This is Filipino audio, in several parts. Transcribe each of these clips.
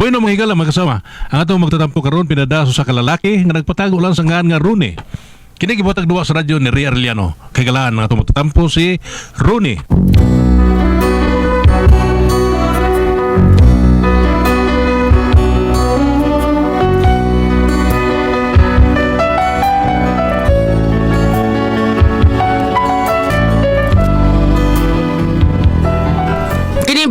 Bueno mga higala mga kasama, ang atong magtatampo karon pinadaso sa kalalaki nga nagpatago lang sa ngahan nga Rooney. Kini gibuhatag duwa sa radyo ni Ria Arellano. Kay galaan ang atong magtatampo si Rooney.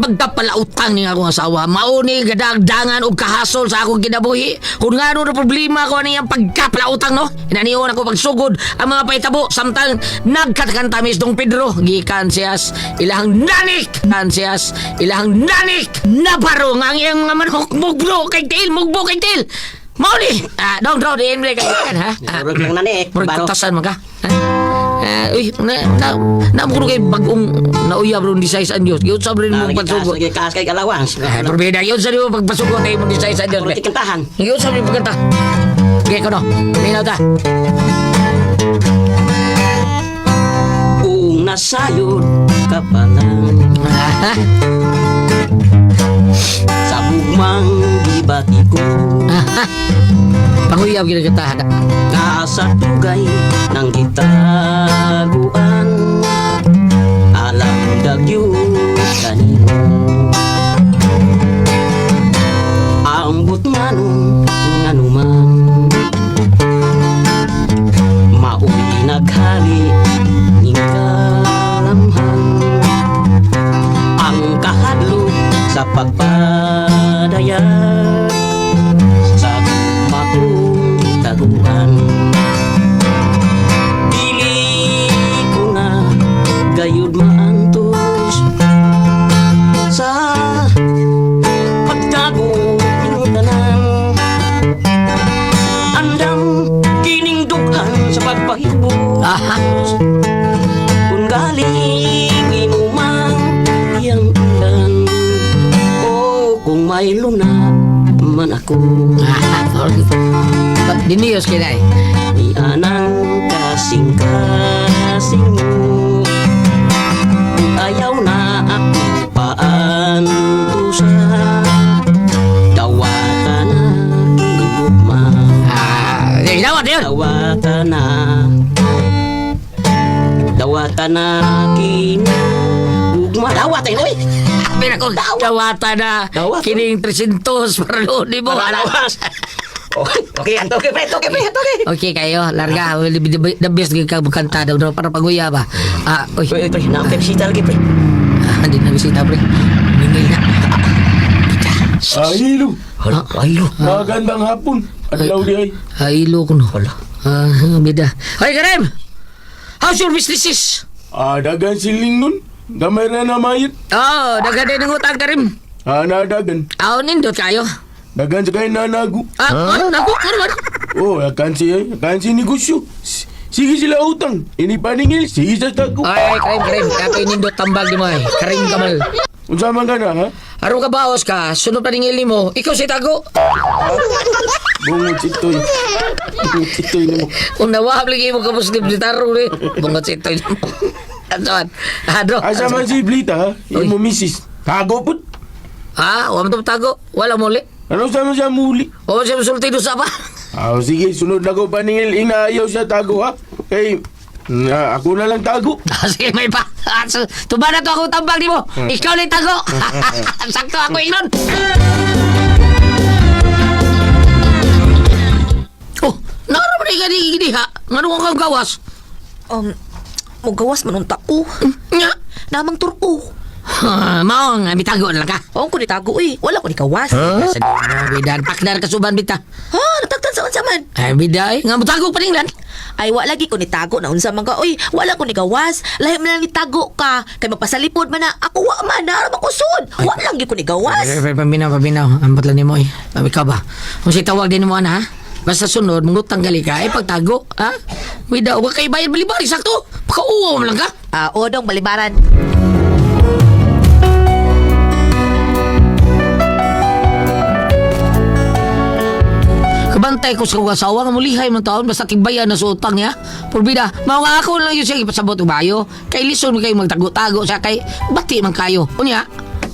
Pagkapalautang ni akong asawa, mauni gadagdangan og kahasol sa akong kinabuhi. Kung nga na problema ko niyang pagkapalautang, no? Inaniwan ako pagsugod ang mga paitabo samtang nagkatakantamis dong Pedro gikan siyas ilahang nanik nabarong ang iyang mga manok mugbo kay til mauni dong draw din kay kan ha. Murag lang nanik. Murag tasan man ka. Uy, na mo kay bagong nauyab ron di size anyos. Gyud sa rin mo pagsugod. Sige kas kay kalawang. Probeda gyud sa mo pagpasugod ay mo di size anyos. Puro tikantahan. Gyud sa rin pagkanta. Okay ko no. Minaw ta. Kung nasayod ka pa lang sa bugmang gibati ko, Panguyab gyud kita. nasa tugay ng gitaguan, alam dagyo kanino ambot ngano man mauli naghali ning kalamhan ang kahadlok sa pagpadayag sa makong taguan. Dili ko na gayud maantos sa pagtago ng tanan, andang kining dughan sa pagpahibos kung galing inumang iyang ulan o kung may luna man ako. Diniyos kinay. Ni anang kasing-kasing mo, ayaw na ako paantusa, dawatan na kinigugma, Dawat yun. dawatan na kinigugma, dawatan oy. Sabi na ko, dawata na Dawat. kining 300 para doon, di mo? Parawas. Okay, antoke pre. Okay kayo, larga. The best ka magkanta daw para paguya ba? Uy. Pre, naampe bisita lagi pre. Hindi na bisita, pre. Ningay na. Hilo, Aylo. magandang hapon. Adlaw di ay. Aylo ko no. Bida. Hoy, Karim! How's your businesses? Dagan siling nun. Gamay na mayit. Daghan din ng utang, Karim. Nadagan. Nindot kayo. Dagan sa kayo nanago. Naku, ano? Akan si negosyo. Sige sila utang. Ini paningil, sige sa tago. Ay, Karim. Kato nindot tambal di mo ay. Karim Kamal. Unsa man ka na, ha? Araw ka baos ka, sunod pa rin mo. Ikaw si Tago. Bungot sitoy. Bungot sitoy na mo. Kung nawahab lagi mo ka muslim di taro ni. Bungot si Toy mo. Ano? Asa man si Blita, ha? Uy. Imo misis. Tago po. Wala mo Tago. Wala muli. Ano sa man siya muli? O siya musulti doon sa pa. Sige, sunod na ko paningil. Inaayaw siya tago, ha? Kay, ako na lang tago. Sige, may pa. Tuba na to ako tambal di mo. Ikaw ni Tago. Sakto ako inon. Naroon na gini ha. Nga kang gawas. Mugawas manunta ko. Nga. Namang turko. Mao nga, bitago na lang ka. Oo ko nitago wala ko ni kawas. Sa bidan, pakdar kasuban bita. Natagtan sa unsa man. Ay, biday. Nga butago pa rin lan. Ay wala lagi ko nitago na unsa man ka. Wala ko ni gawas. Lahi man lang nitago ka. Kay magpasalipod man na ako wa man na makusod. Wala lagi ko ni gawas. Pabinaw. Ambot lang ni mo eh. Sabi ka ba? Kung si tawag din mo na ha? Basta sunod, mangutang gali ka, pagtago, ha? Wida, huwag kayo bayad balibari, sakto. Pakauwa mo lang ka. Odong balibaran. Kabantay ko sa kong asawa nga mulihay man taon basta tigbayan na sa utang niya. Porbida, mga ako lang yun siya ipasabot ng bayo. Kay lison kayo magtago-tago sa kay bati man kayo. Unya,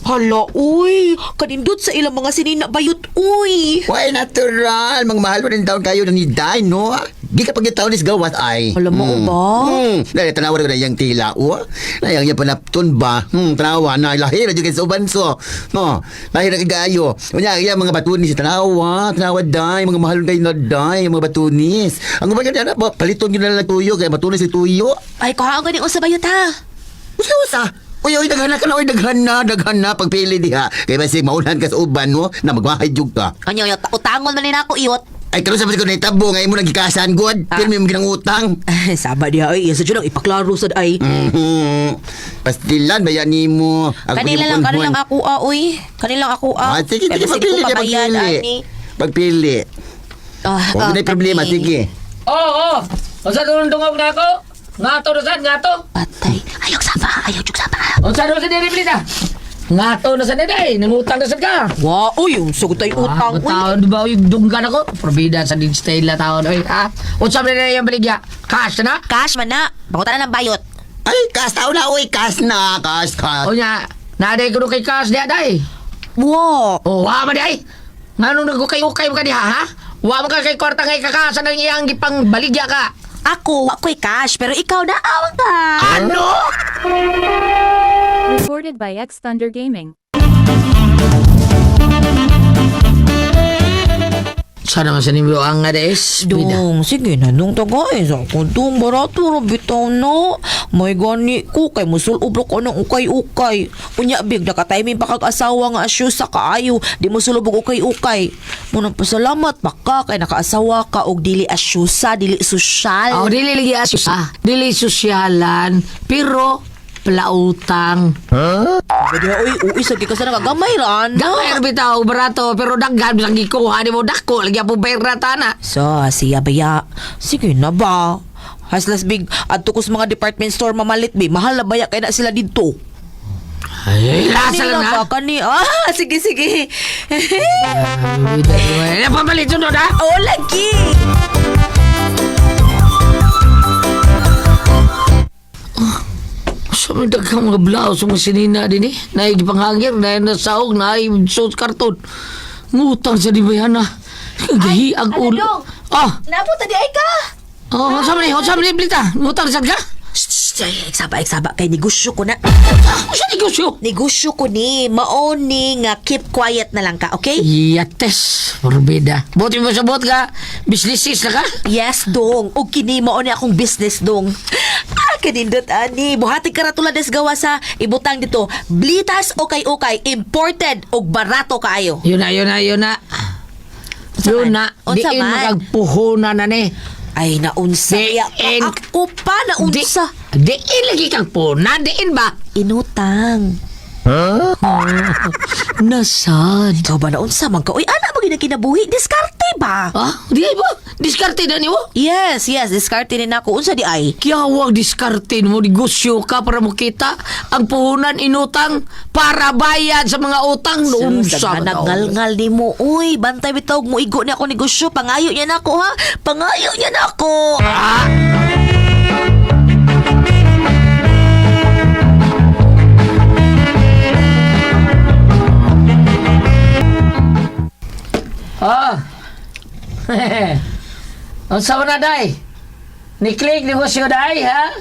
Hala, uy. Kanindot sa ilang mga sinina bayot, uy. Why natural? Mga mahal pa rin taon kayo ng niday, no? Di ka pagkitaon is gawas ay. Alam mo ba? Dahil tanawa rin na yung tila, o? Nayang yung panapton ba? Tanawa na, lahir na dyan sa ubanso. No, lahir na kagayo. Unya, yung mga batunis, tanawa day, mga mahal kayo na day, mga batunis. Ang umaga na, paliton nyo na lang tuyo, kaya batunis yung tuyo. Ay, kuhaan ko ni sa bayot, ha? Usa. Uy, daghan na ka na, daghan na, pagpili diha. Kaya basig maulan ka sa uban mo, na magwahay jug ka. Kanyo, utangon man rin ako, iyot. Ay, karon sa ko na itabo, ngayon mo nagikasan, God. Pero may mga utang. Saba diha, ay. Isa dyan ang ipaklaro sad, ay. Pastilan, bayani mo. Kanilang ako, uy. Kanilang ako, Sige, Pero pagpili, ko pabayad, ani. Pagpili. Huwag na yung problema, sige. Oo, unsa dungog na ako? Ngato na sad, ngato. Patay. Ayaw jug saba. Unsa na sa diri plita? Ngato na sad day, nangutang na sad ka. Wow, uy, yung sugot ay utang, uy. Taon ba yung dunggan ako? Probida sa din style na taon. Oy, ha? Unsa man na yung baligya? Cash na? Cash man na. Pangutan na ng bayot. Ay, kas tao na, uy, kas na, kas. O nya, naday ko kay cash diya day. Wow. O, wa man day. Ngano nagukay-ukay mo ka diha, ha? Wa man ka kay kwarta ngay kakasan ng iyang gipang baligya ka. Ako, ako'y cash, pero ikaw na awang ka. Ano? Recorded by X Thunder Gaming. Sana nga sa nimyo ang nga des. Dong, sige na nung tagay sa kundong barato na bitaw na. May gani ko kay musulublo ko ng ukay-ukay. Unya big nakataymin pa kag-asawa nga asyo sa kaayo. Di mo sulubog ukay-ukay. Munang pasalamat pa ka kay nakaasawa ka og dili asyo sa dili sosyal. Oh, dili lagi asya. Dili sosyalan, pero palautang. Gadi uy sa gikas na kagamay ran. Gamay bitaw barato pero daghan bisang gikuha ni mo dako lagi po berata na. So, siya baya. Sige na ba? Haslas big adto ko sa mga department store mamalit bi. Mahal na baya kay na sila dito. Ay, lasa lang ha. Kani. Sige. Ay, papalit sunod ha. Oh, lagi. So, may daghang mga blouse mga sinina din eh. Naigipanghangir, nasaog, naisuot karton. Ngutang sa dibayan na. Gahi ang ano ulo. dong? Oh, Napunta di ay ka. oh, saan ni Blita? Ngutang sa ka? Eksaba, kay negosyo ko na. Sa negosyo? Negosyo ko ni, maoni nga keep quiet na lang ka, okay? Yates, forbida. Buti mo sa bot ka, businesses na ka? Yes, dong. O kini maoni akong business, dong. Kanindot, ani. Buhati ka ratula des gawa sa ibutang dito. Blitas okay, imported o barato kaayo. Yun na. Yun na, Unsa diin man? magagpuhunan na ni. Ay, naunsa. Di- Ya, en- ako pa, naunsa. Diin lagi kang punan, diin ba? Inutang. Nasad. Ikaw ba naunsa man ka? Uy, anak mo kinabuhi. Diskarte ba? Di ba? Diskarte na niyo? Yes, diskarte din ako. Unsa di ay? Kaya huwag diskartin mo, negosyo ka para makita ang puhunan inutang para bayad sa mga utang noon sa Naggal-ngal ni mo. Uy, bantay bitawag mo igo ni ako negosyo. Pangayo niya na ako, ha? Pangayo niya na ako. Ang sama na, day. Ni-click negosyo, day, ha?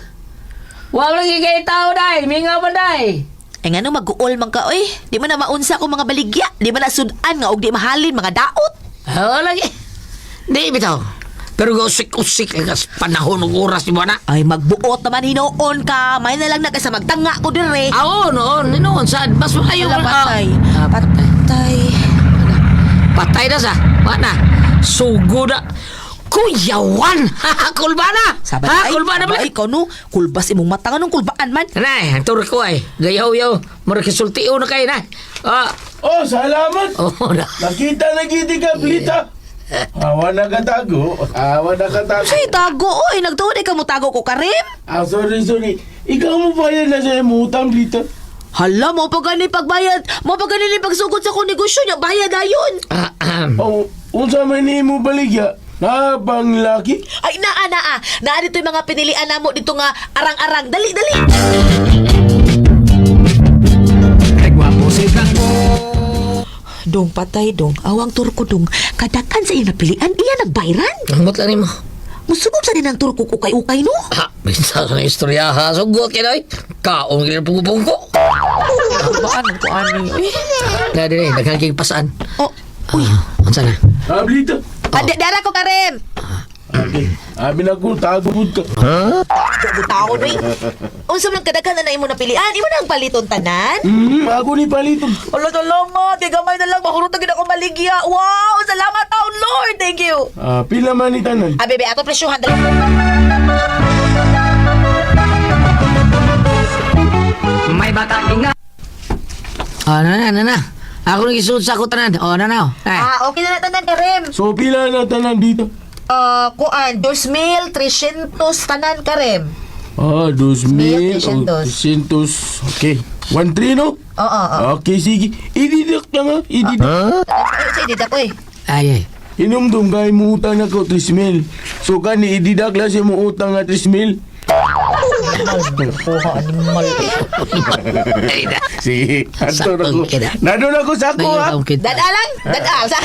Huwag lagi kayo tao, day. Mingaw man, day. Ay nga nung mag-uol man ka, uy. Di man na maunsa akong mga baligya. Di man na sudan nga og di mahalin mga daot. Oo, lagi. Di, bitaw. Pero usik-usik lang kas panahon ng oras ni Buwana. Ay, magbuot naman hinoon ka. May na lang na kasi magtanga ko dire. Oo, noon. Saan? Mas ayaw Wala, mo. patay. Patay. Patay na sa. Mana? Sugo na. Kuyawan! Kulbana! Sabat Ha? ay. Kulbana ba? Ay, ikaw no. Kulbas imong mata nga nung kulbaan man. Nay, ang turo ko ay. Gayaw-yaw. Marakisultiyo na kayo na. Oh, salamat. Oh, na. Nakita ka, Blita. Awa na katago. Ay, tago. Uy, nagtuon ka mo tago ko, Karim. Sorry. Ikaw mo bayad na sa imutang, Blita. Hala, mo pa gani pagbayad. Mo pa gani pagsugod sa kong negosyo niya. Bayad na yun. Oh, unsa man ni mo baligya? Nabang laki? Ay, naa. Naa dito yung mga pinilian na mo dito nga arang-arang. Dali. Ay, gwapo si Frank Dong, patay dong. Awang turko dong. Kadakan sa iyang napilian, iya nagbayran. Ang lang ni mo. Musugob sa din ang turko ukay-ukay, no? Ha, minsan sa istorya ha. Sugot ka na eh. Kaong gila pungko. Baka nang ko ano eh. Dahil din eh, nagkaging pasaan. Oh, uy. Ang sana. Ablita. Dara ko, Karim. Okay. Amin ako, tagod ka. Butaon, eh. Unsa man kadakan na imo napilian, imo nang paliton tanan? Ako ni paliton. Allah, salamat. Di gamay na lang. Mahurot na ako maligya. Wow, salamat taon, Lord. Thank you. Pila man ni tanan. Ah, bebe, ato presyohan. Dali. May bata nga. Oh, na. Ako nag-isuot sa ako tanan. Oh, na. Ay. Okay na tanan, Karim. So, pila na tanan dito? Kuan, 2,300 tanan, Karim. 2,000. 300. Okay. 1,300 no? Oo. Okay, sige. Ididak na nga. Ididak. Sige, dito ko eh. Ay. Inumdum kay mo utang na ko 3,000. So, kani ididak lang siya mo utang na 3,000. Kuha, animal eh. Ay na. Sige. Ato na ko. Sakong kida. Nadun ako sa ako, ha? Dada lang, dada. Sa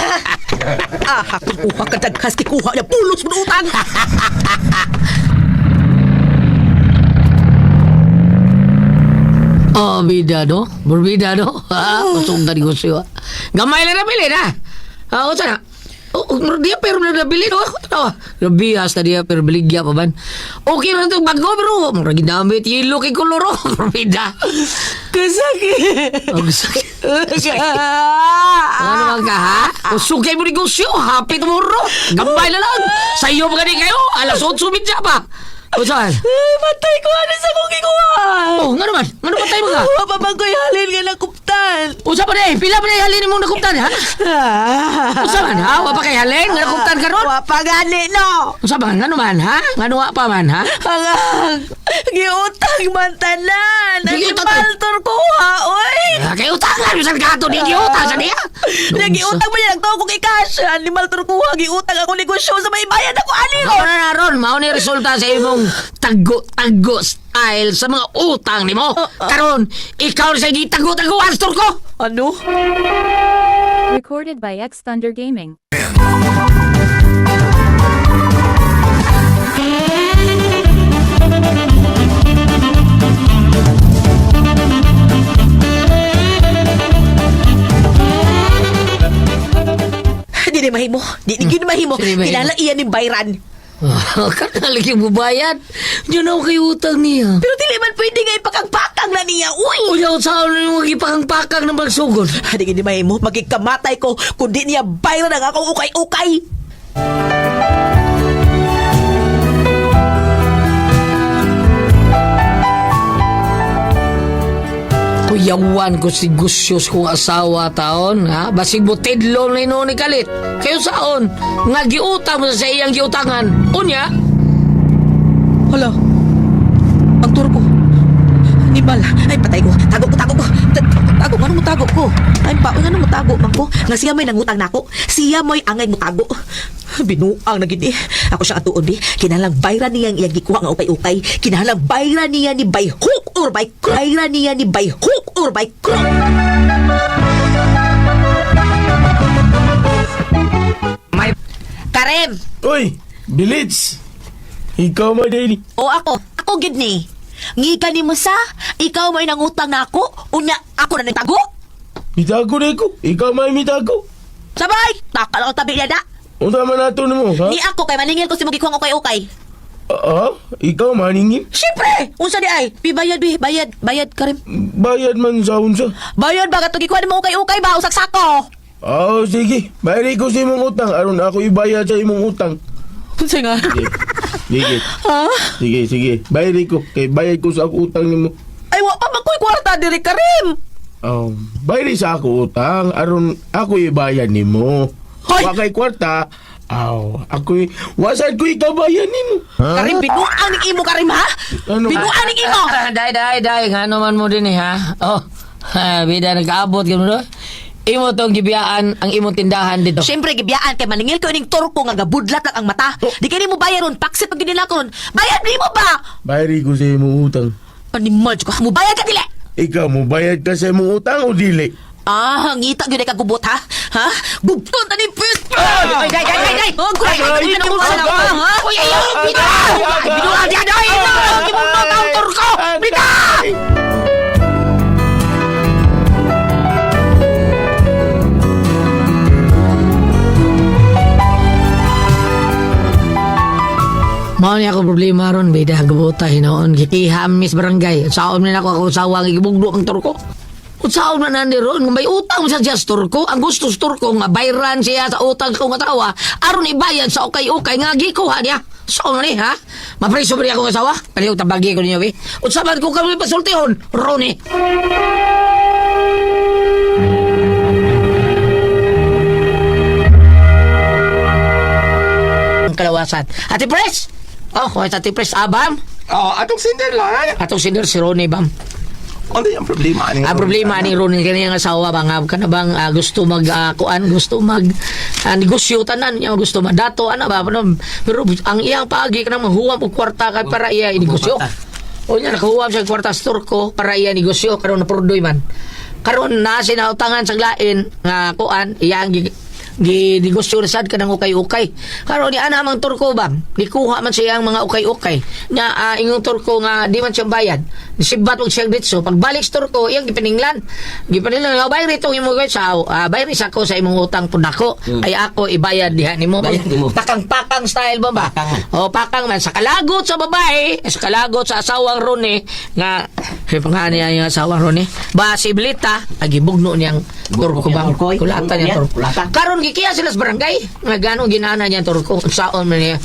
kuha ka dagkas ki kuha niya pulos mo utang. Oh, bida no? Berbida no? Masong tadi ko siya. Gamay lang na pili na. O sana? Dia pero na bili no? Bias na dia pero beligya pa ban. Okay na ito bago bro. Mura ginamit yelo kay koloro. Berbida. Kasakit. Ang sakit. Ano naman ka ha? Usugay mo negosyo. Happy tomorrow. Gamay na lang. Sa iyo pa gani kayo. Alas 8 midya pa. O saan? Matay ko ano sa kong ikuha. Oh, nga naman. Nga naman patay mo ka. Mapapag ko'y halin nga na kuptan. Usa pa na pila pa na halin mo nakuptan ha? Usa man ha? Wa pa kay halin nga nakuptan karon? Wapagani no. Usa ba nga naman ha? Nga nuwa pa man ha? Hangang. Giutang man tanan. Giutang? Animal turkuha, oy. Kay utangan sa gato di giutang sa diya. Nagiutang mo niya. Nagtawag ko kay Cash. Animal turkuha. Giutang ako negosyo sa may bayan ako. Ani ko. Ano na ron? Mao ni resulta sa imong tago style sa mga utang nimo. Karon ikaw sa gitago-tago astor ko. Ano? Recorded by X Thunder Gaming. Di mahimo. Di gyud mahimo. Di mahimo. Kinala iyan ni Bayran. Kanalig yung bubayad. Diyan ako kay utang niya. Pero dili man pwede nga ipakagpakang na niya. Uy! Uyaw sa ano yung magipakang-pakang ng magsugod. Di gyud mahimo. Magkikamatay ko kung di niya Bayran ang akong ukay-ukay. Kuyawan ko si Gusyos kong asawa taon, ha? Basig mo tidlo na ino ni Kalit. Kayo saon, nga giutang mo sa iyang giutangan. Unya? Hala. Ang turko. Animal. Ay, patay ko. Tago ko. Tago. Ano mo tago ko? Ay, ano mo tago, man ko? Nga siya may nangutang nako. Siya mo'y angay mo tago. Binuang na gini. Ako siya atuon di. Kinalang bayran niya iyang gikuha nga ukay-ukay. Kinalang bayran niya ni by hook or by crook. Bayran niya ni by hook or by crook. Karim! Uy, Bilits. Ikaw man din. O ako gid ni. Ngika ni mo sa, ikaw may nangutang na ako, unya ako na nagtago. Mitago na ko. Ikaw man mitago. Sabay! Takal ako tabi niya da. Unta man nato mo, ha? Ni ako kay maningil ko si magikuhang ukay-ukay. Ikaw maningin? Siyempre! Unsa di ay? Bayad, bayad, Karim. Bayad man sa unsa. Bayad ba? Katong gikuha mo ukay-ukay ba? Usak sako. Sige. Bayari ko sa imong utang. Aron ako ibayad sa imong utang. Unsa nga? Sige. Ha? Sige. Bayari ko. Kay bayad ko sa ako utang nimo. Ay, wa pa magkoy kwarta diri, Karim. Bayari sa ako utang. Aron ako ibayad nimo. Hoy! Wa kay kwarta. Ako wasan ko ikabayan nimo. Karim, binuang ning imo, Karim, ha? Ano? Binuang ning imo. Day. Nga naman mo din ha? Bida nagkaabot ka mo do? Imo tong gibiyaan ang imong tindahan dito. Siyempre, gibiyaan kay maningil ko ning turko nga gabudlat lang ang mata. Di kay mo bayaron, paksit pag ginila ko ron. Bayad ni mo ba? Bayari ko sa imong utang. Animal, mo bayad ka dili. Ikaw mo bayad ka sa imong utang o dili? Ngita gyud ka gubot ha? Ha? Gubton ta ni pis. Ay, Oh, kuray ka Ay, na mo ay, sa ay, ha? Uy, ayaw! Bida! Binuha diyan! Ay! Lagi mong nakauntor ko! Bida! Mao niya ako problema ron, bida, gabuta, hinoon, gikiham, miss barangay. Saon na ako usawang igibugdo ang turko. Utsaon man nani ron, may utang sa just turko. Ang gusto sa turko nga bayran siya sa utang kong atawa, aron ibayad sa ukay-ukay nga gikuha niya. So ni ha? Mapriso ba niya akong asawa? Kaliw tabagi ko niya, we. Utsaman ko kami pasultihon, Ronnie. Ang kalawasan. Ate Pres! Oh, Ate Pres, abam? Atong sinder lang. Atong sinir si Ronnie, bam. Ano yung problema? Ang problema ni Ronnie kaniyang asawa ba nga kana bang gusto mag kuan, gusto mag negosyo tanan niya, gusto madato ana ba pero ang iyang paagi kana mahuwam og kwarta kay para iya negosyo. O niya nakahuwam sa kwarta sa turko para iya negosyo karon na purdoy man. Karon na sinautangan sa lain nga kuan iyang ginegosyo na sad kanang ukay-ukay. Karon ni ana mang turko bang gikuha man siya ang mga ukay-ukay nya ingong turko nga di man siya bayad. Sibat og siya ditso pagbalik sa turko iyang gipaninglan nga bayri tong imong sa bayri sa ko sa imong utang pud nako ay ako ibayad diha nimo. Bayad nimo. Pakang style ba ba? O pakang man sa kalagot sa babae, sa kalagot sa asawang Ronnie nga pangani ang asawang Ronnie ba si Blita agibugno niyang turko bang kulatan niya turko. Karon gikiya sila sa barangay nga gano ginana niya turko saon man niya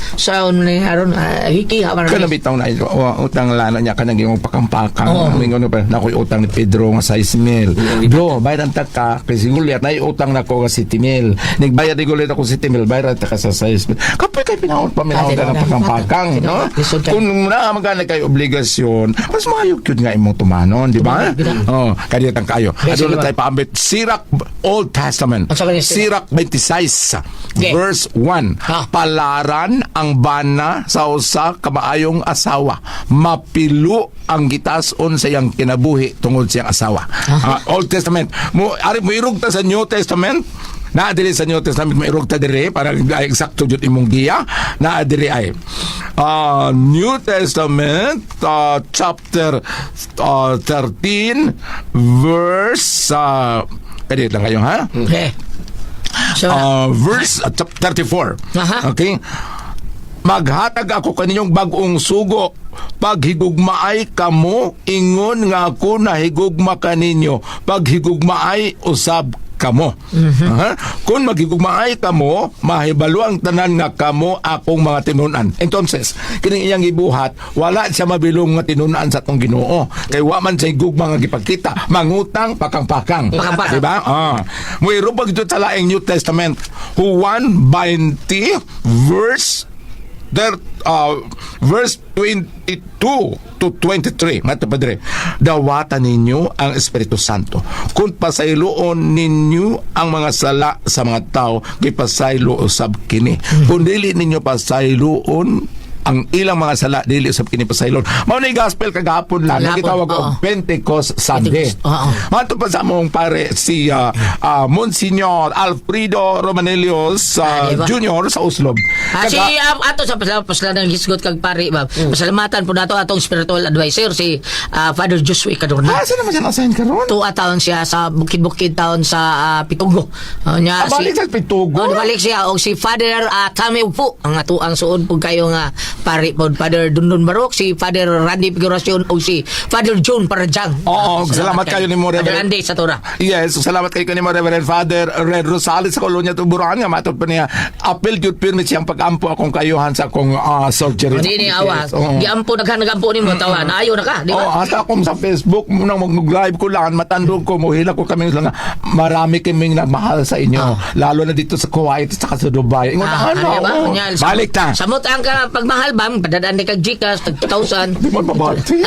aron gikiya man Kana bitaw na utang lana niya kanang imong pakampakang. Mingon pa nakoy utang ni Pedro nga 6,000. Bro, bayaran ta ka kay siguro yat nay utang nako nga 7,000. Nig bayad igol ako 7,000 bayaran ta ka sa 6,000. Kapay kay pinahon pa minahon ka ng pakampakang, no? Kung na magana kay obligasyon, mas maayog yun nga imong tumanon, di ba? Kaya tang kayo. Adto tay paambit Sirach Old Testament. Sirach 26 verse 1. Palaran ang bana sa usa ka maayong asawa. Mapilo ang gitason sa iyang kinabuhi tungod siyang asawa. Old Testament. Ari mo irog ta sa New Testament. Naadiri sa New Testament mairog ta dire para eksakto jud imong giya. Naadiri ay New Testament chapter 13 verse kaya lang kayo ha? Okay. So, verse 34. Aha. Okay? Maghatag ako kaninyong bagong sugo. Paghigugmaay kamo, ingon nga ako na higugma kaninyo. Paghigugmaay usab kamo. Kung maghigugmaay kamo, mahibalo ang tanan nga kamo akong mga tinunan. Entonces, kining iyang ibuhat, wala siya mabilong nga tinunan sa tong Ginoo. Kay wa man sa higugma nga gipagkita, mangutang pakang-pakang. Diba? Muiro pag ito sa laing New Testament, Juan 20 verse 22 to 23 nga padre, dawatan ninyo ang Espiritu Santo kung pasayloon ninyo ang mga sala sa mga tao gipasaylo usab kini kung dili ninyo pasayloon ang ilang mga sala dili usab kini pasaylon. Mao ni gospel kagahapon lang gitawag og Pentecost Sunday. Mato pa sa among pare si Monsignor Alfredo Romanelios Jr. sa Uslob. si ato sa pasalanan hisgot kag pare ba. Pasalamatan po nato atong spiritual advisor si Father Joshua Cadorna. Saan naman siya nasahin karon? Tuwa taon siya sa bukid-bukid taon sa Pitugo. Balik sa Pitugo? Balik siya. O si Father Tami Ugpo. Ang atuang suod po kayo nga pari po. Father Dundun Barok, si Father Randy Figuracion, o si Father John Parajang. Salamat kayo ni mo, Father Randy sa Tora. Yes, salamat kayo ni mo, Reverend Father Red Rosales sa Kolonya Tuburan nga matod pa niya. Apel yun pirmi siyang pag-ampo akong kayuhan sa akong surgery. Hindi ni awa. Giampo naghanag-ampo ni mo. Tawa. Naayo na ka. Di ba? Hasta akong sa Facebook, munang mag-live ko lang, matandog ko, muhila ko kami lang, marami kaming nagmahal sa inyo. Lalo na dito sa Kuwait at sa Dubai. Balik na. Samot ang ka pagmahal ba? Padadaan ni kag Gcash, tag 2,000. Di mo babati.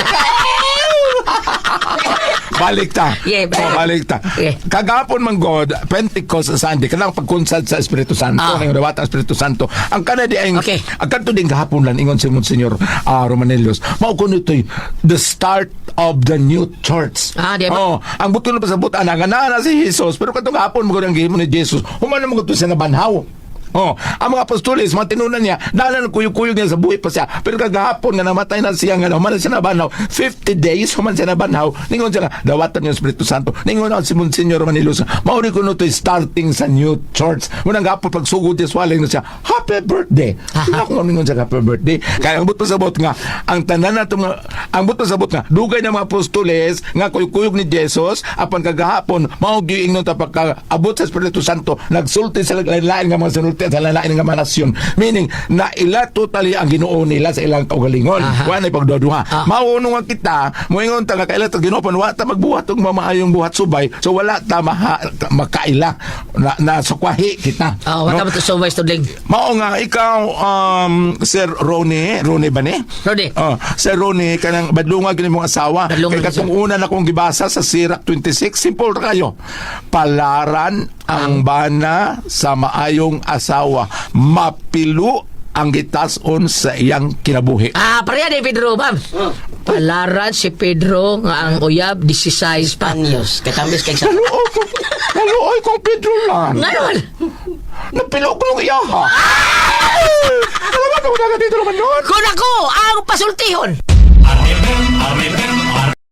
Balik ta. Yeah, Balik ta. Yeah. Kagapon man God, Pentecost sa Sunday, kanang pagkonsult sa Espiritu Santo, ng dawat ang Espiritu Santo. Ang kanadi ay, Okay. ang kanto din gahapon lang, ingon si Monsignor Romanelius, mao kuno ito'y the start of the new church. Di ba? Oh, ang buto na pasabot, nga na si Jesus, pero katong hapon mo ang gihimo ni Jesus, humana mo ito siya na banhaw. Oh, ang mga apostoles, mga tinunan niya, dalan kuyog-kuyog niya sa buhay pa siya. Pero kagahapon nga namatay na siya nga, human siya na banhaw. 50 days, human siya na banhaw. Ningon siya nga, dawatan yung Espiritu Santo. Ningon na si Monsignor Manilus, mauri ko no to starting sa new church. Munang gapon pagsugod niya, swaling na siya, happy birthday. Sila ko ningon siya, happy birthday. Kaya ang buto sabot nga, ang tanan na ang buto sabot nga, dugay ng mga apostoles, nga kuyog-kuyog ni Jesus, apan kagahapon, maugiying nung tapag-abot sa Espiritu Santo, nagsulti sa lain nga mga sinulti sa lalain nga mga nasyon. Meaning, na ila totally ang Ginoo nila sa ilang kaugalingon. Wala na ipagduduha. Mauno nga kita, moingon ta nga kaila ta Ginoo wala ta magbuhat og mamaayong buhat subay. So wala ta makaila na sukwahi kita. Wala mo to so wise to leg. Mao nga ikaw Sir Ronnie ba ni? Ronnie. Sir Ronnie kanang badlunga gini mong asawa. Badlungan Kay katong una na kong gibasa sa Sirach 26, simple ra kayo. Palaran ang bana sa maayong asawa, mapilo ang gitason sa iyang kinabuhi. Pareha ni Pedro, ma'am. Palaran si Pedro nga ang uyab 16 pa. Anyos. Katambis kay sa... Naluoy kong Pedro lang. Ngayon, Napilo ko lang iyaha. Alam mo, dito naman nun. kung ako ang pasultihon. Army Ben,